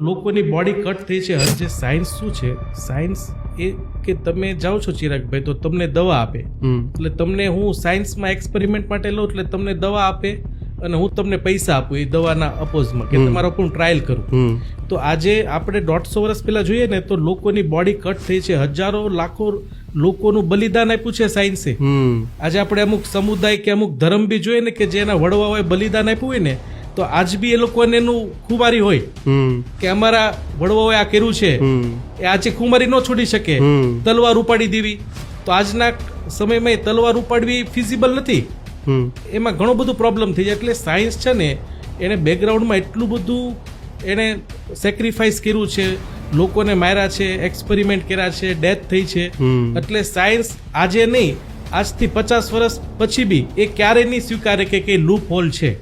લોકોની body cut થઈ છે. જે સાયન્સ શું છે? સાયન્સ એ કે તમે જાઓ છો ચિરાગભાઈ તો તમને દવા આપે, એટલે તમને હું સાયન્સમાં એક્સપેરિમેન્ટ માટે લઉં એટલે તમને દવા આપે અને હું તમને પૈસા આપું એ દવાના અપોઝમાં કે તમારો પણ ટ્રાયલ કરું. તો આજે આપણે 150 વર્ષ પહેલા જોઈએ ને તો લોકોની બોડી કટ થઈ છે, હજારો લાખો લોકોનું બલિદાન આપ્યું છે સાયન્સે. આજે આપણે અમુક સમુદાય કે અમુક ધર્મ બી જોઈએ ને કે જેના વડવાઓએ બલિદાન આપ્યું હોય ને તો આજ બી એ લોકોને એનું ખુમારી હોય કે અમારા વડવાઓએ આ કર્યું છે, એ આજે ખુમારી ન છોડી શકે, તલવાર ઉપાડી દેવી. તો આજના સમયમાં એ તલવાર ઉપાડવી ફિઝિબલ નથી, એમાં ઘણો બધું પ્રોબ્લેમ થઈ જાય. એટલે સાયન્સ છે ને એને બેકગ્રાઉન્ડમાં એટલું બધું એને સેક્રિફાઈસ કર્યું છે, લોકોને માર્યા છે, એક્સપેરિમેન્ટ કર્યા છે, ડેથ થઈ છે. એટલે સાયન્સ આજે નહીં, આજથી 50 વર્ષ પછી બી એ ક્યારેય નહીં સ્વીકારે કે લૂપ હોલ છે.